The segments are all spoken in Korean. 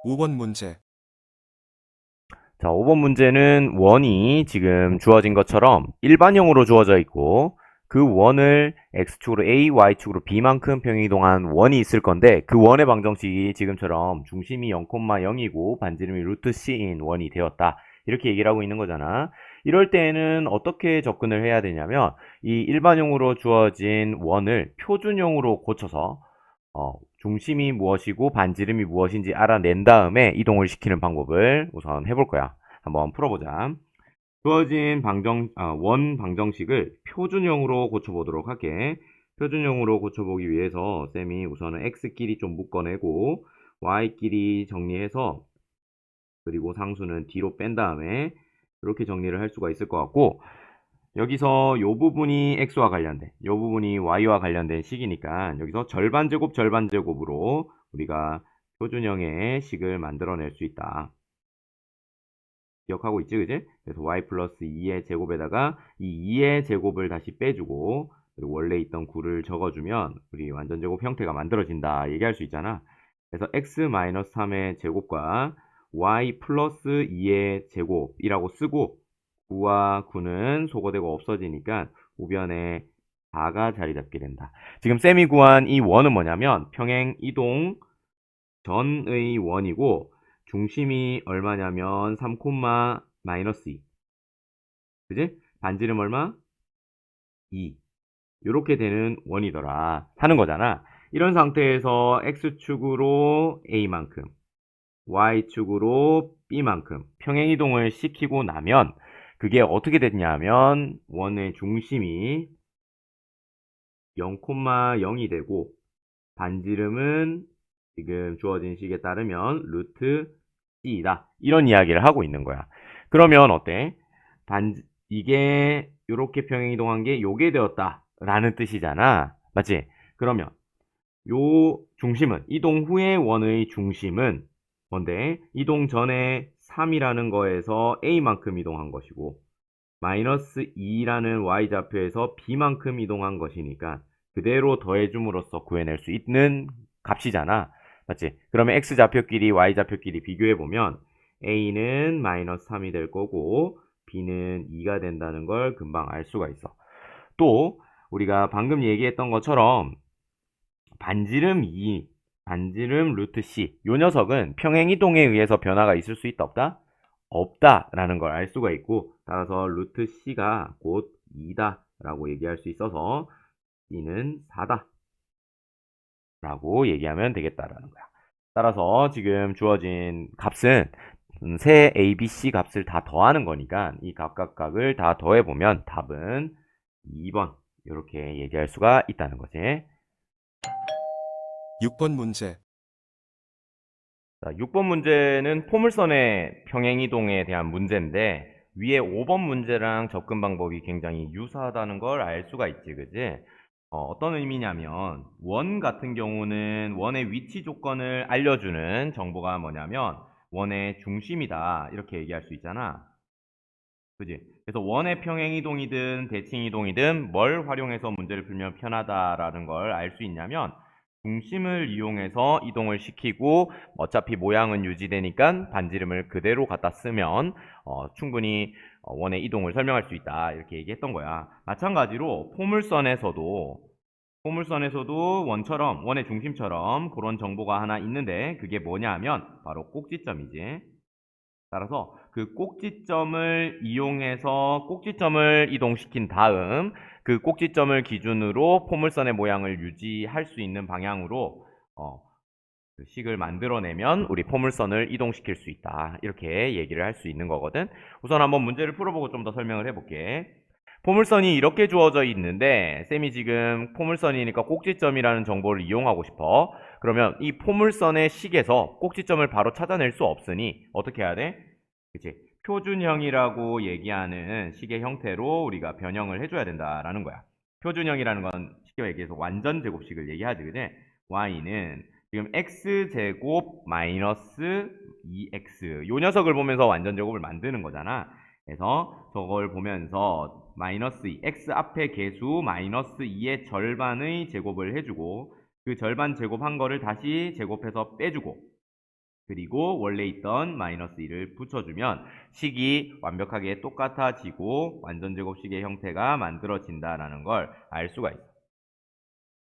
5번 문제. 자, 5번 문제는 원이 지금 주어진 것처럼 일반형으로 주어져 있고 그 원을 x축으로 a, y축으로 b만큼 평행이동한 원이 있을 건데 그 원의 방정식이 지금처럼 중심이 0,0이고 반지름이 루트 c인 원이 되었다. 이렇게 얘기를 하고 있는 거잖아. 이럴 때에는 어떻게 접근을 해야 되냐면 이 일반형으로 주어진 원을 표준형으로 고쳐서 중심이 무엇이고 반지름이 무엇인지 알아낸 다음에 이동을 시키는 방법을 우선 해볼 거야. 한번 풀어보자. 주어진 원 방정식을 표준형으로 고쳐보도록 할게. 표준형으로 고쳐보기 위해서 쌤이 우선은 x끼리 좀 묶어내고 y끼리 정리해서 그리고 상수는 뒤로 뺀 다음에 이렇게 정리를 할 수가 있을 것 같고 여기서 요 부분이 x와 관련된, 요 부분이 y와 관련된 식이니까 여기서 절반 제곱 절반 제곱으로 우리가 표준형의 식을 만들어낼 수 있다. 기억하고 있지, 그지? 그래서 y 플러스 2의 제곱에다가 이 2의 제곱을 다시 빼주고 그리고 원래 있던 9를 적어주면 우리 완전 제곱 형태가 만들어진다 얘기할 수 있잖아. 그래서 x 마이너스 3의 제곱과 y 플러스 2의 제곱이라고 쓰고 9와 9는 소거되고 없어지니까 우변에 4가 자리 잡게 된다. 지금 쌤이 구한 이 원은 뭐냐면 평행 이동 전의 원이고 중심이 얼마냐면 3, 마이너스 2. 그지? 반지름 얼마? 2. 요렇게 되는 원이더라 하는 거잖아. 이런 상태에서 x축으로 a만큼 y축으로 b만큼 평행이동을 시키고 나면 그게 어떻게 됐냐 하면 원의 중심이 0,0이 되고 반지름은 지금 주어진 식에 따르면 루트 c이다. 이런 이야기를 하고 있는 거야. 그러면 어때? 이게 이렇게 평행이동한 게 요게 되었다. 라는 뜻이잖아. 맞지? 그러면 요 중심은 이동 후의 원의 중심은 뭔데? 이동 전에 3이라는 거에서 a만큼 이동한 것이고 마이너스 2라는 y좌표에서 b만큼 이동한 것이니까 그대로 더해줌으로써 구해낼 수 있는 값이잖아. 맞지? 그러면 x좌표끼리 y좌표끼리 비교해보면 a는 마이너스 3이 될 거고 b는 2가 된다는 걸 금방 알 수가 있어. 또 우리가 방금 얘기했던 것처럼 반지름 2, 반지름 루트 c 요 녀석은 평행이동에 의해서 변화가 있을 수 있다 없다? 없다라는 걸 알 수가 있고 따라서 루트 c가 곧 2다 라고 얘기할 수 있어서 c는 4다 라고 얘기하면 되겠다라는 거야. 따라서 지금 주어진 값은 세 a, b, c 값을 다 더하는 거니까 이 각각각을 다 더해보면 답은 2번 이렇게 얘기할 수가 있다는 거지. 6번 문제. 자, 6번 문제는 포물선의 평행이동에 대한 문제인데 위에 5번 문제랑 접근 방법이 굉장히 유사하다는 걸 알 수가 있지, 그지? 어떤 의미냐면 원 같은 경우는 원의 위치 조건을 알려주는 정보가 뭐냐면 원의 중심이다 이렇게 얘기할 수 있잖아. 그지? 그래서 원의 평행이동이든 대칭이동이든 뭘 활용해서 문제를 풀면 편하다라는 걸 알 수 있냐면 중심을 이용해서 이동을 시키고 어차피 모양은 유지되니까 반지름을 그대로 갖다 쓰면 충분히 원의 이동을 설명할 수 있다 이렇게 얘기했던 거야. 마찬가지로 포물선에서도 원처럼 원의 중심처럼 그런 정보가 하나 있는데 그게 뭐냐 하면 바로 꼭지점이지. 따라서 그 꼭지점을 이용해서 꼭지점을 이동시킨 다음 그 꼭지점을 기준으로 포물선의 모양을 유지할 수 있는 방향으로 그 식을 만들어내면 우리 포물선을 이동시킬 수 있다. 이렇게 얘기를 할 수 있는 거거든. 우선 한번 문제를 풀어보고 좀 더 설명을 해볼게. 포물선이 이렇게 주어져 있는데 쌤이 지금 포물선이니까 꼭지점이라는 정보를 이용하고 싶어. 그러면 이 포물선의 식에서 꼭지점을 바로 찾아낼 수 없으니 어떻게 해야 돼? 그치? 표준형이라고 얘기하는 식의 형태로 우리가 변형을 해줘야 된다라는 거야. 표준형이라는 건 쉽게 얘기해서 완전 제곱식을 얘기하지, 그지? y는 지금 x제곱 마이너스 2x 요 녀석을 보면서 완전 제곱을 만드는 거잖아. 그래서 저걸 보면서 마이너스 2, x 앞에 개수 마이너스 2의 절반의 제곱을 해주고 그 절반 제곱한 거를 다시 제곱해서 빼주고 그리고 원래 있던 마이너스 1을 붙여주면 식이 완벽하게 똑같아지고 완전제곱식의 형태가 만들어진다라는 걸 알 수가 있어.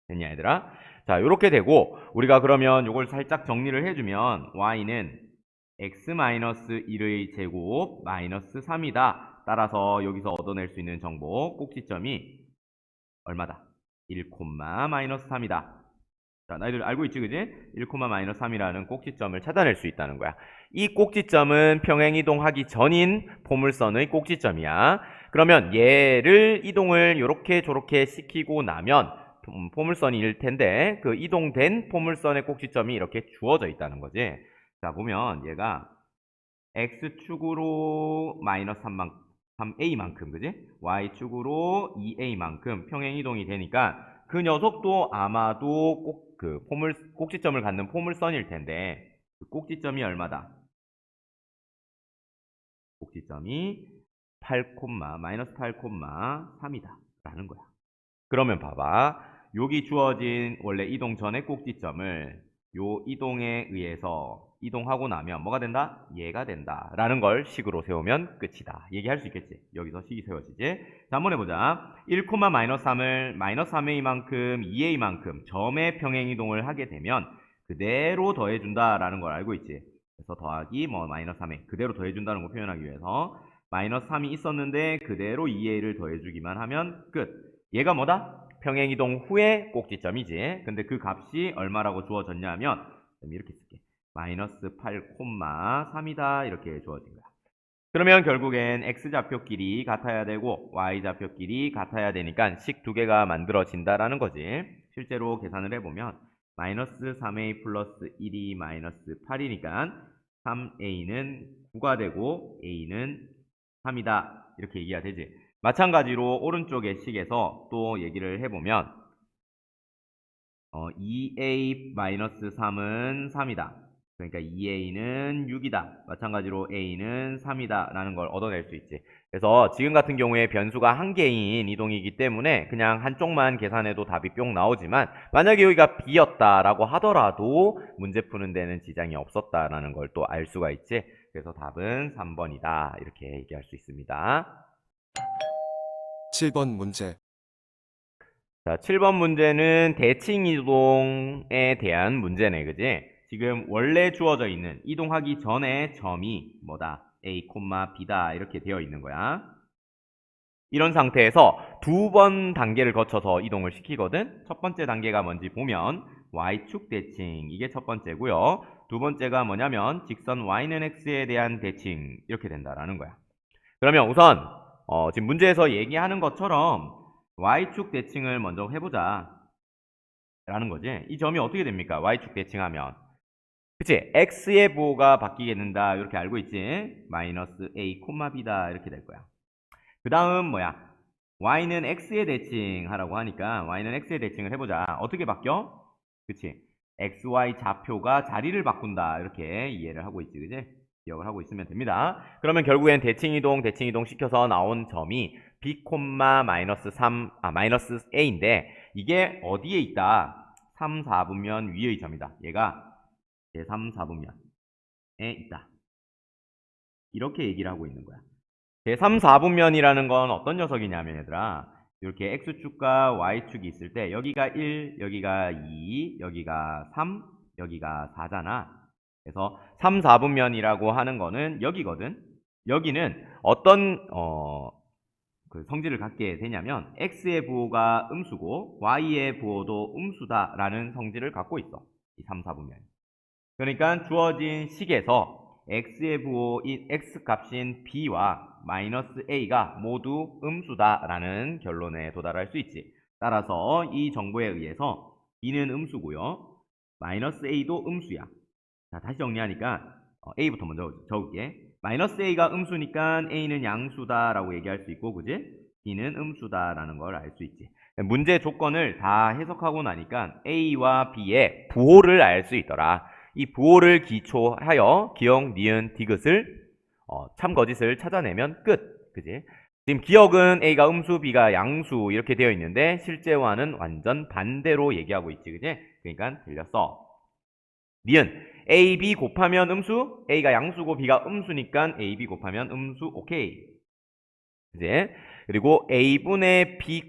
됐냐, 얘들아? 자, 요렇게 되고, 우리가 그러면 요걸 살짝 정리를 해주면, y는 x-1의 제곱 마이너스 3이다. 따라서 여기서 얻어낼 수 있는 정보, 꼭지점이 얼마다? 1, 마이너스 3이다. 자, 너희들 알고 있지, 그지? 1, 마이너스 3이라는 꼭지점을 찾아낼 수 있다는 거야. 이 꼭지점은 평행이동하기 전인 포물선의 꼭지점이야. 그러면 얘를 이동을 요렇게 저렇게 시키고 나면 포물선일 텐데 그 이동된 포물선의 꼭지점이 이렇게 주어져 있다는 거지. 자, 보면 얘가 x축으로 마이너스 3a만큼, 그지? y축으로 2a만큼 평행이동이 되니까 그 녀석도 아마도 꼭지점을 갖는 포물선일 텐데 그 꼭지점이 얼마다? 꼭지점이 마이너스 8,3이다 라는 거야. 그러면 봐봐. 여기 주어진 원래 이동 전의 꼭지점을 요 이동에 의해서 이동하고 나면 뭐가 된다? 얘가 된다 라는 걸 식으로 세우면 끝이다. 얘기할 수 있겠지. 여기서 식이 세워지지. 자, 한번 해보자. 1, 마이너스 3을 마이너스 3a만큼 2a만큼 점의 평행이동을 하게 되면 그대로 더해준다 라는 걸 알고 있지. 그래서 더하기 마이너스 3a 그대로 더해준다는 거 표현하기 위해서 마이너스 3이 있었는데 그대로 2a를 더해주기만 하면 끝. 얘가 뭐다? 평행이동 후의 꼭지점이지. 근데 그 값이 얼마라고 주어졌냐면 이렇게 쓸게. 마이너스 8,3이다 이렇게 주어진 거야. 그러면 결국엔 x좌표끼리 같아야 되고 y좌표끼리 같아야 되니까 식 두 개가 만들어진다라는 거지. 실제로 계산을 해보면 마이너스 3a 플러스 1이 마이너스 8이니까 3a는 9가 되고 a는 3이다 이렇게 얘기가 되지. 마찬가지로 오른쪽의 식에서 또 얘기를 해보면 2a-3은 3이다. 그러니까 2a는 6이다. 마찬가지로 a는 3이다 라는 걸 얻어낼 수 있지. 그래서 지금 같은 경우에 변수가 한 개인 이동이기 때문에 그냥 한쪽만 계산해도 답이 뿅 나오지만 만약에 여기가 b였다라고 하더라도 문제 푸는 데는 지장이 없었다라는 걸 또 알 수가 있지. 그래서 답은 3번이다 이렇게 얘기할 수 있습니다. 7번 문제. 자, 7번 문제는 대칭 이동에 대한 문제네, 그지? 지금 원래 주어져 있는 이동하기 전에 점이 뭐다? A, B다 이렇게 되어 있는 거야. 이런 상태에서 두 번 단계를 거쳐서 이동을 시키거든. 첫 번째 단계가 뭔지 보면 Y축 대칭, 이게 첫 번째고요. 두 번째가 뭐냐면 직선 Y는 X에 대한 대칭 이렇게 된다라는 거야. 그러면 우선 지금 문제에서 얘기하는 것처럼 Y축 대칭을 먼저 해보자 라는 거지. 이 점이 어떻게 됩니까? Y축 대칭하면 그치? X의 부호가 바뀌게 된다 이렇게 알고 있지? 마이너스 A, B다 이렇게 될 거야. 그 다음 뭐야? Y는 X에 대칭하라고 하니까 Y는 X에 대칭을 해보자. 어떻게 바뀌어? 그치? XY 좌표가 자리를 바꾼다 이렇게 이해를 하고 있지, 그치? 기억을 하고 있으면 됩니다. 그러면 결국엔 대칭이동 시켜서 나온 점이 B, 마이너스 A인데 이게 어디에 있다? 3, 4분면 위의 점이다. 얘가 제3, 4분면에 있다. 이렇게 얘기를 하고 있는 거야. 제3, 4분면이라는 건 어떤 녀석이냐면 얘들아 이렇게 X축과 Y축이 있을 때 여기가 1, 여기가 2, 여기가 3, 여기가 4잖아. 그래서 3, 4분면이라고 하는 거는 여기거든. 여기는 어떤 그 성질을 갖게 되냐면 X의 부호가 음수고 Y의 부호도 음수다라는 성질을 갖고 있어. 이 3, 4분면. 그러니까 주어진 식에서 x의 부호인 x값인 b와 마이너스 a가 모두 음수다라는 결론에 도달할 수 있지. 따라서 이 정보에 의해서 b는 음수고요. 마이너스 a도 음수야. 자, 다시 정리하니까 a부터 먼저 적을게. 마이너스 a가 음수니까 a는 양수다라고 얘기할 수 있고, 그지? b는 음수다라는 걸 알 수 있지. 문제 조건을 다 해석하고 나니까 a와 b의 부호를 알 수 있더라. 이 부호를 기초하여 기역, 니은, 디귿을 참거짓을 찾아내면 끝. 그지? 지금 기역은 A가 음수, B가 양수 이렇게 되어 있는데 실제와는 완전 반대로 얘기하고 있지. 그지? 그러니까 틀렸어. 니은 a, b 곱하면 음수, a가 양수고 b가 음수니까 a, b 곱하면 음수. 오케이. 이제 그리고 a분의 b,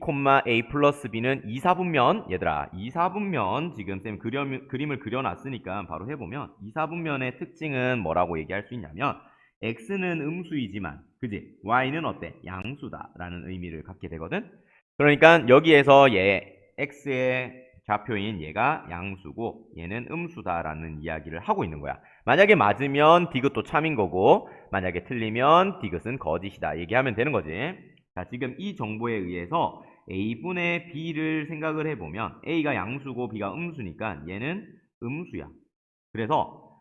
a 플러스 b는 2, 4분면 얘들아 2, 4분면 지금 쌤 그림을 그려놨으니까 바로 해보면 2, 4분면의 특징은 뭐라고 얘기할 수 있냐면 x는 음수이지만 그지 y는 어때? 양수다 라는 의미를 갖게 되거든. 그러니까 여기에서 얘 x의 좌표인 얘가 양수고 얘는 음수다라는 이야기를 하고 있는 거야. 만약에 맞으면 디귿도 참인 거고 만약에 틀리면 디귿은 거짓이다 얘기하면 되는 거지. 자, 지금 이 정보에 의해서 a분의 b를 생각을 해보면 a가 양수고 b가 음수니까 얘는 음수야. 그래서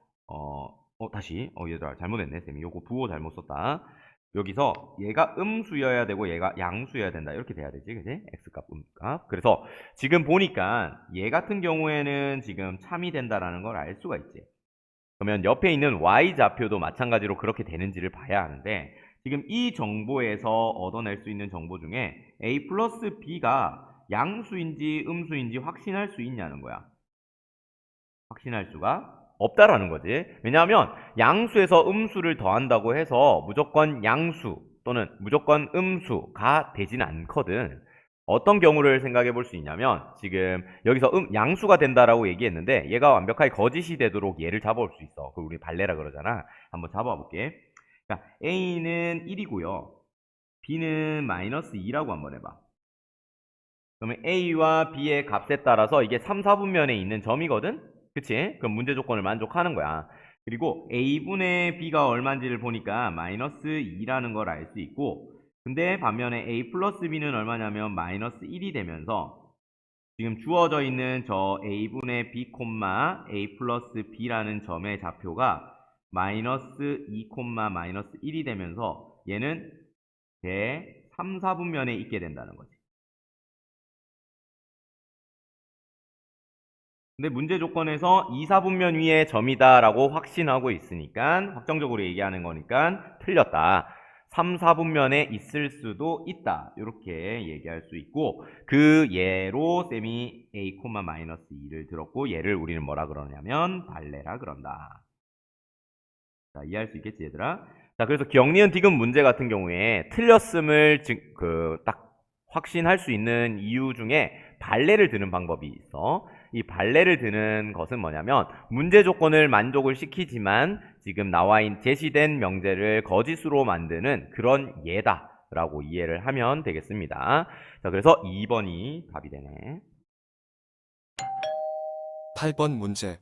다시 얘들아 잘못했네 쌤이 요거 부호 잘못 썼다. 여기서 얘가 음수여야 되고 얘가 양수여야 된다. 이렇게 돼야 되지. 그지? x값, 음값. 그래서 지금 보니까 얘 같은 경우에는 지금 참이 된다라는 걸 알 수가 있지. 그러면 옆에 있는 y좌표도 마찬가지로 그렇게 되는지를 봐야 하는데 지금 이 정보에서 얻어낼 수 있는 정보 중에 a 플러스 b가 양수인지 음수인지 확신할 수 있냐는 거야. 확신할 수가 없다라는 거지. 왜냐하면 양수에서 음수를 더한다고 해서 무조건 양수 또는 무조건 음수가 되진 않거든. 어떤 경우를 생각해 볼 수 있냐면 지금 여기서 양수가 된다라고 얘기했는데 얘가 완벽하게 거짓이 되도록 얘를 잡아올 수 있어. 그걸 우리 발레라 그러잖아. 한번 잡아볼게. 자, A는 1이고요. B는 마이너스 2라고 한번 해봐. 그러면 A와 B의 값에 따라서 이게 3, 4분면에 있는 점이거든? 그치? 그럼 문제 조건을 만족하는 거야. 그리고 A분의 B가 얼마인지를 보니까 마이너스 2라는 걸 알 수 있고 근데 반면에 A 플러스 B는 얼마냐면 마이너스 1이 되면서 지금 주어져 있는 저 A분의 B, A 플러스 B라는 점의 좌표가 마이너스 2, 마이너스 1이 되면서 얘는 대 3, 4분면에 있게 된다는 거지. 근데 문제 조건에서 2, 4분면 위에 점이다 라고 확신하고 있으니까 확정적으로 얘기하는 거니까 틀렸다. 3, 4분면에 있을 수도 있다. 이렇게 얘기할 수 있고 그 예로 쌤이 a, 마이너스 2를 들었고 얘를 우리는 뭐라 그러냐면 발레라 그런다. 자, 이해할 수 있겠지 얘들아? 자, 그래서 기억니은 디귿 문제 같은 경우에 틀렸음을 딱 확신할 수 있는 이유 중에 발레를 드는 방법이 있어. 이 발레를 드는 것은 뭐냐면 문제 조건을 만족을 시키지만 지금 제시된 명제를 거짓으로 만드는 그런 예다 라고 이해를 하면 되겠습니다. 자, 그래서 2번이 답이 되네. 8번 문제.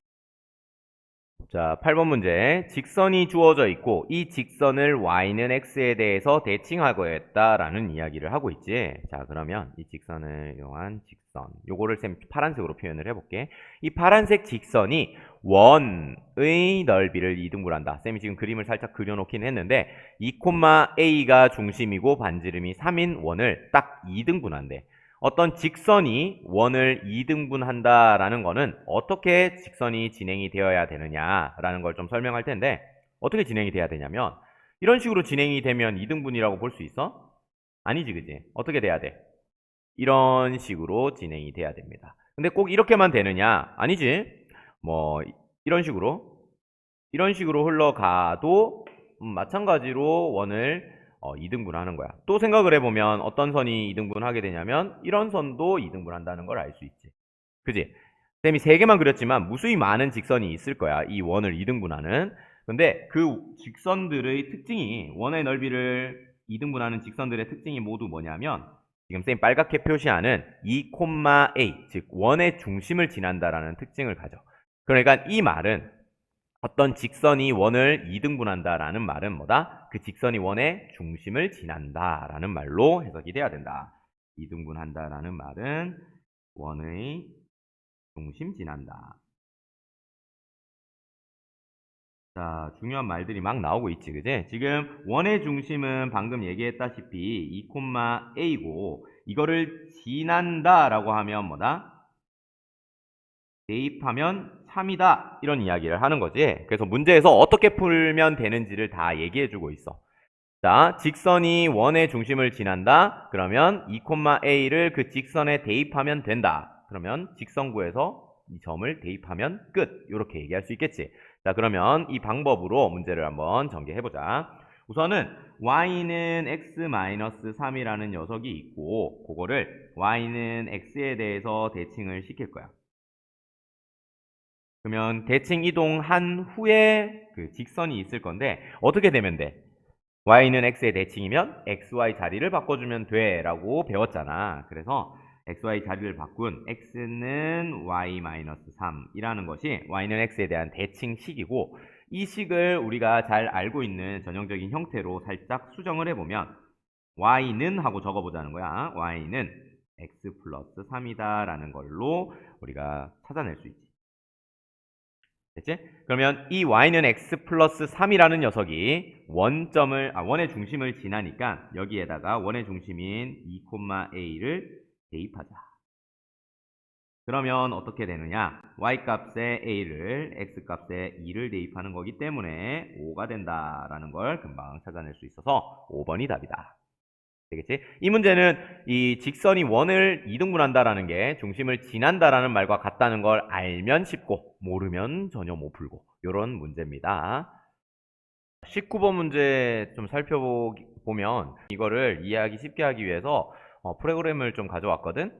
자, 8번 문제. 직선이 주어져 있고 이 직선을 y는 x에 대해서 대칭하고있다라는 이야기를 하고 있지. 자, 그러면 이 직선을 이용한 직선. 요거를 쌤 파란색으로 표현을 해볼게. 이 파란색 직선이 원의 넓이를 이등분한다. 쌤이 지금 그림을 살짝 그려놓긴 했는데 2,a가 중심이고 반지름이 3인 원을 딱 2등분한대. 어떤 직선이 원을 2등분한다라는 거는 어떻게 직선이 진행이 되어야 되느냐라는 걸 좀 설명할 텐데 어떻게 진행이 돼야 되냐면 이런 식으로 진행이 되면 2등분이라고 볼 수 있어? 아니지, 그지? 어떻게 돼야 돼? 이런 식으로 진행이 돼야 됩니다. 근데 꼭 이렇게만 되느냐? 아니지. 뭐 이런 식으로 흘러가도 마찬가지로 원을 2등분 하는 거야. 또 생각을 해보면 어떤 선이 2등분 하게 되냐면 이런 선도 2등분 한다는 걸 알 수 있지. 그지? 쌤이 3개만 그렸지만 무수히 많은 직선이 있을 거야. 이 원을 2등분하는. 근데 그 직선들의 특징이 원의 넓이를 2등분하는 직선들의 특징이 모두 뭐냐면 지금 쌤 빨갛게 표시하는 2,a 즉 원의 중심을 지난다라는 특징을 가져. 그러니까 이 말은 어떤 직선이 원을 2등분한다라는 말은 뭐다? 그 직선이 원의 중심을 지난다라는 말로 해석이 돼야 된다. 2등분한다라는 말은 원의 중심 지난다. 자, 중요한 말들이 막 나오고 있지, 그지? 지금 원의 중심은 방금 얘기했다시피 2,a고 이거를 지난다라고 하면 뭐다? 대입하면 3이다 이런 이야기를 하는 거지. 그래서 문제에서 어떻게 풀면 되는지를 다 얘기해주고 있어. 자, 직선이 원의 중심을 지난다. 그러면 2,a를 그 직선에 대입하면 된다. 그러면 직선구에서 이 점을 대입하면 끝. 이렇게 얘기할 수 있겠지. 자, 그러면 이 방법으로 문제를 한번 전개해보자. 우선은 y는 x-3이라는 녀석이 있고 그거를 y는 x에 대해서 대칭을 시킬 거야. 그러면 대칭 이동한 후에 그 직선이 있을 건데 어떻게 되면 돼? y는 x의 대칭이면 xy 자리를 바꿔주면 돼 라고 배웠잖아. 그래서 xy 자리를 바꾼 x는 y-3이라는 것이 y는 x에 대한 대칭식이고 이 식을 우리가 잘 알고 있는 전형적인 형태로 살짝 수정을 해보면 y는 하고 적어보자는 거야. y는 x 플러스 3이다 라는 걸로 우리가 찾아낼 수 있지. 됐지? 그러면 이 y는 x 플러스 3이라는 녀석이 원의 중심을 지나니까 여기에다가 원의 중심인 2,a를 대입하자. 그러면 어떻게 되느냐? y 값에 a를 x 값에 2를 대입하는 거기 때문에 5가 된다라는 걸 금방 찾아낼 수 있어서 5번이 답이다. 되겠지? 이 문제는 이 직선이 원을 이등분한다라는 게 중심을 지난다라는 말과 같다는 걸 알면 쉽고 모르면 전혀 못 풀고 이런 문제입니다. 19번 문제 좀 살펴보면 이거를 이해하기 쉽게 하기 위해서 프로그램을 좀 가져왔거든.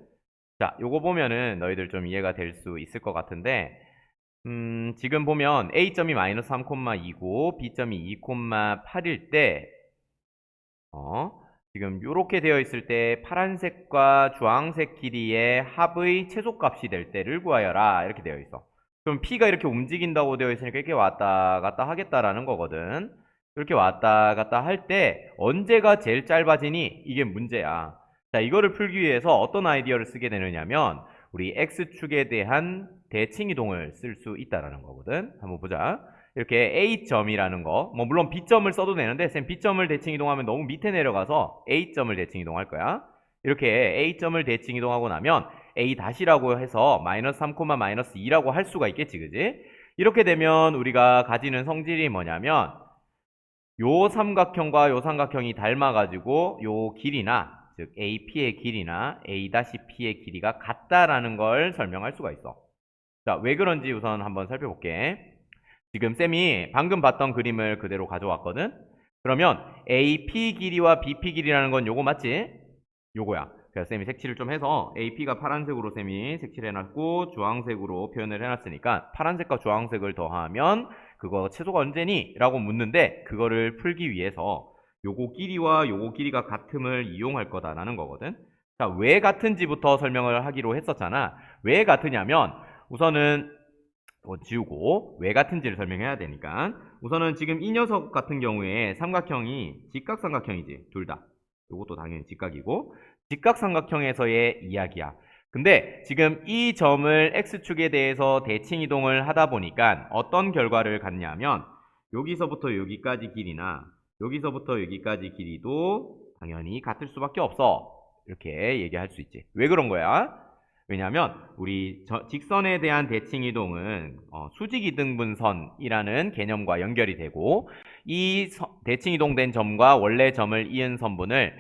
자, 요거 보면은 너희들 좀 이해가 될 수 있을 것 같은데 지금 보면 A점이 마이너스 3,2고 B점이 2,8일 때 지금 이렇게 되어 있을 때 파란색과 주황색 길이의 합의 최소값이 될 때를 구하여라 이렇게 되어 있어. 그럼 P가 이렇게 움직인다고 되어 있으니까 이렇게 왔다 갔다 하겠다라는 거거든. 이렇게 왔다 갔다 할 때 언제가 제일 짧아지니? 이게 문제야. 자, 이거를 풀기 위해서 어떤 아이디어를 쓰게 되느냐면 우리 X축에 대한 대칭 이동을 쓸 수 있다라는 거거든. 한번 보자. 이렇게 A점이라는 거, 뭐 물론 B점을 써도 되는데 쌤 B점을 대칭 이동하면 너무 밑에 내려가서 A점을 대칭 이동할 거야. 이렇게 A점을 대칭 이동하고 나면 A 다시라고 해서 마이너스 3, 마이너스 2라고 할 수가 있겠지, 그지? 이렇게 되면 우리가 가지는 성질이 뭐냐면 요 삼각형과 요 삼각형이 닮아가지고 요 길이나 즉 AP의 길이나 A-P의 길이가 같다라는 걸 설명할 수가 있어. 자, 왜 그런지 우선 한번 살펴볼게. 지금 쌤이 방금 봤던 그림을 그대로 가져왔거든. 그러면 AP 길이와 BP 길이라는 건 요거 맞지? 요거야. 그래서 쌤이 색칠을 좀 해서 AP가 파란색으로 쌤이 색칠해놨고 주황색으로 표현을 해놨으니까 파란색과 주황색을 더하면 그거 최소가 언제니? 라고 묻는데 그거를 풀기 위해서 요거 길이와 요거 길이가 같음을 이용할 거다라는 거거든. 자, 왜 같은지부터 설명을 하기로 했었잖아. 왜 같으냐면 우선은 지우고 왜 같은지를 설명해야 되니까 우선은 지금 이 녀석 같은 경우에 삼각형이 직각삼각형이지. 둘 다. 요것도 당연히 직각이고 직각삼각형에서의 이야기야. 근데 지금 이 점을 X축에 대해서 대칭 이동을 하다 보니까 어떤 결과를 갖냐면 여기서부터 여기까지 길이나 여기서부터 여기까지 길이도 당연히 같을 수밖에 없어. 이렇게 얘기할 수 있지. 왜 그런 거야? 왜냐하면 우리 직선에 대한 대칭 이동은 수직 이등분선이라는 개념과 연결이 되고 이 대칭 이동된 점과 원래 점을 이은 선분을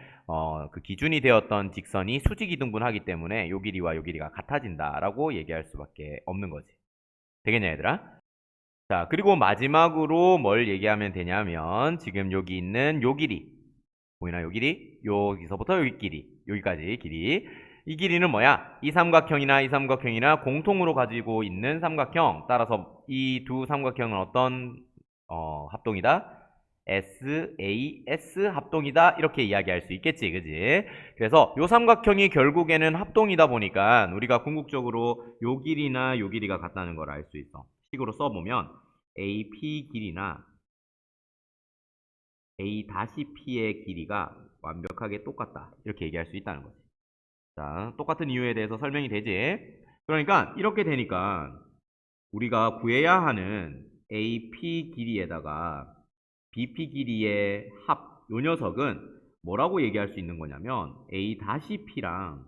그 기준이 되었던 직선이 수직 이등분하기 때문에 요 길이와 요 길이가 같아진다라고 얘기할 수밖에 없는 거지. 되겠냐 얘들아? 자, 그리고 마지막으로 뭘 얘기하면 되냐면 지금 여기 있는 요 길이 보이나? 요 길이 여기서부터 여기 길이 여기까지 길이 이 길이는 뭐야? 이 삼각형이나 이 삼각형이나 공통으로 가지고 있는 삼각형 따라서 이 두 삼각형은 어떤 합동이다? SAS 합동이다 이렇게 이야기할 수 있겠지, 그지? 그래서 요 삼각형이 결국에는 합동이다 보니까 우리가 궁극적으로 요 길이나 요 길이가 같다는 걸 알 수 있어. 식으로 써보면 AP 길이나 A-P의 길이가 완벽하게 똑같다 이렇게 얘기할 수 있다는 거지. 자, 똑같은 이유에 대해서 설명이 되지. 그러니까 이렇게 되니까 우리가 구해야 하는 AP 길이에다가 BP 길이의 합, 요 녀석은 뭐라고 얘기할 수 있는 거냐면 A-P랑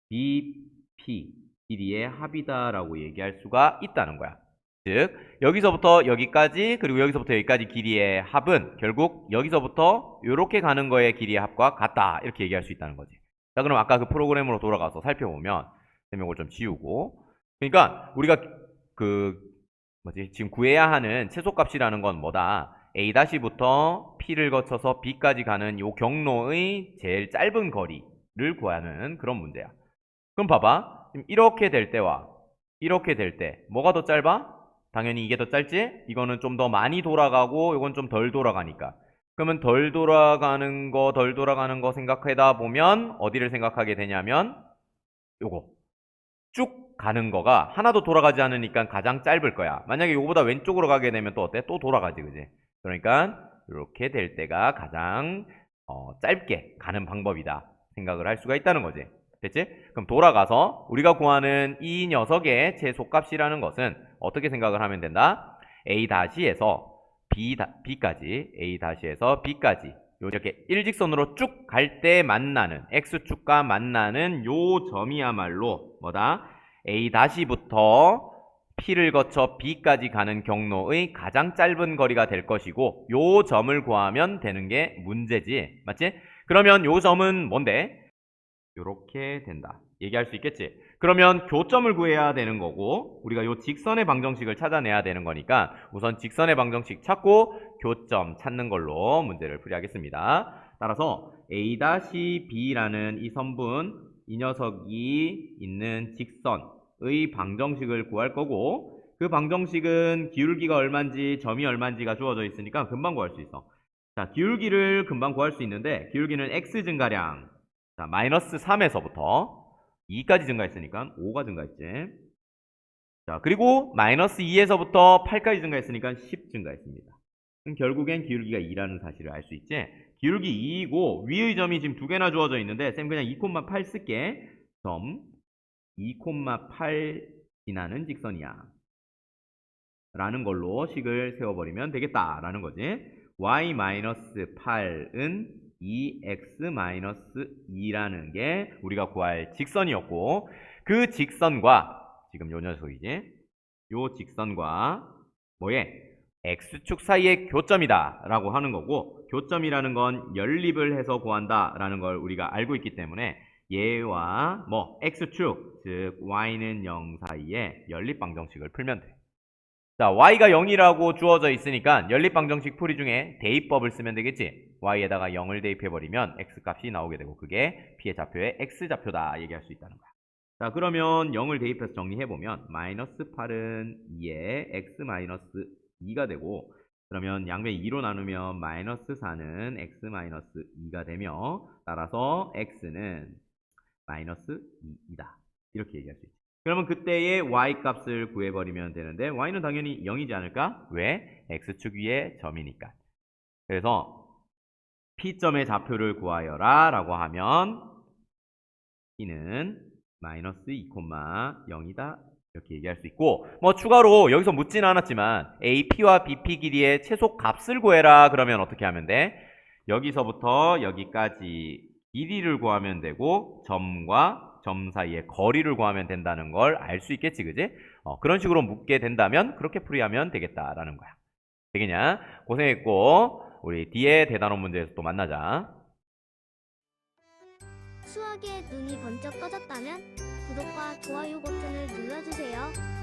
BP 길이의 합이다라고 얘기할 수가 있다는 거야. 즉 여기서부터 여기까지 그리고 여기서부터 여기까지 길이의 합은 결국 여기서부터 이렇게 가는 거의 길이의 합과 같다 이렇게 얘기할 수 있다는 거지. 자, 그럼 아까 그 프로그램으로 돌아가서 살펴보면 쌤이 이걸 좀 지우고 그러니까 우리가 지금 구해야 하는 최소값이라는 건 뭐다? A-부터 P를 거쳐서 B까지 가는 요 경로의 제일 짧은 거리를 구하는 그런 문제야. 그럼 봐봐. 지금 이렇게 될 때와 이렇게 될 때 뭐가 더 짧아? 당연히 이게 더 짧지? 이거는 좀 더 많이 돌아가고 이건 좀 덜 돌아가니까. 그러면 덜 돌아가는 거 생각하다 보면 어디를 생각하게 되냐면 요거. 쭉 가는 거가 하나도 돌아가지 않으니까 가장 짧을 거야. 만약에 요거보다 왼쪽으로 가게 되면 또 어때? 또 돌아가지, 그지? 그러니까 이렇게 될 때가 가장 짧게 가는 방법이다 생각을 할 수가 있다는 거지. 됐지? 그럼 돌아가서 우리가 구하는 이 녀석의 최소값이라는 것은 어떻게 생각을 하면 된다? A-에서 B까지, A-에서 B까지 이렇게 일직선으로 쭉 갈 때 만나는 X축과 만나는 요 점이야말로 뭐다? A-부터 P를 거쳐 B까지 가는 경로의 가장 짧은 거리가 될 것이고 요 점을 구하면 되는 게 문제지. 맞지? 그러면 요 점은 뭔데? 요렇게 된다. 얘기할 수 있겠지? 그러면 교점을 구해야 되는 거고 우리가 요 직선의 방정식을 찾아내야 되는 거니까 우선 직선의 방정식 찾고 교점 찾는 걸로 문제를 풀이하겠습니다. 따라서 A-B라는 이 선분, 이 녀석이 있는 직선의 방정식을 구할 거고 그 방정식은 기울기가 얼마인지 점이 얼마인지가 주어져 있으니까 금방 구할 수 있어. 자, 기울기를 금방 구할 수 있는데 기울기는 x 증가량, 자, 마이너스 3에서부터 2까지 증가했으니까 5가 증가했지. 자, 그리고 마이너스 2에서부터 8까지 증가했으니까 10 증가했습니다. 그럼 결국엔 기울기가 2라는 사실을 알 수 있지. 기울기 2이고 위의 점이 지금 두 개나 주어져 있는데 쌤 그냥 2,8 쓸게. 점 2,8 지나는 직선이야 라는 걸로 식을 세워버리면 되겠다라는 거지. y-8은 2x-2라는 게 우리가 구할 직선이었고 그 직선과 지금 요 녀석이지. 요 직선과 뭐에? x축 사이의 교점이다 라고 하는 거고 교점이라는 건 연립을 해서 구한다 라는 걸 우리가 알고 있기 때문에 얘와 뭐 x축 즉 y는 0 사이에 연립 방정식을 풀면 돼. 자, y가 0이라고 주어져 있으니까 연립방정식 풀이 중에 대입법을 쓰면 되겠지. y에다가 0을 대입해버리면 x값이 나오게 되고 그게 p의 좌표의 x좌표다 얘기할 수 있다는 거야. 자, 그러면 0을 대입해서 정리해보면 마이너스 8은 2에 x 마이너스 2가 되고 그러면 양변 2로 나누면 마이너스 4는 x 마이너스 2가 되며 따라서 x는 마이너스 2이다. 이렇게 얘기할 수 있지. 그러면 그때의 y값을 구해버리면 되는데 y는 당연히 0이지 않을까? 왜? x축 위에 점이니까. 그래서 p점의 좌표를 구하여라 라고 하면 p는 마이너스 2,0이다 이렇게 얘기할 수 있고 뭐 추가로 여기서 묻지는 않았지만 AP와 BP 길이의 최소 값을 구해라 그러면 어떻게 하면 돼? 여기서부터 여기까지 길이를 구하면 되고 점과 점 사이의 거리를 구하면 된다는 걸 알 수 있겠지, 그지? 그런 식으로 묻게 된다면 그렇게 풀이하면 되겠다라는 거야. 되겠냐? 고생했고 우리 뒤에 대단원 문제에서 또 만나자. 수학에 눈이 번쩍 떠졌다면 구독과 좋아요 버튼을 눌러주세요.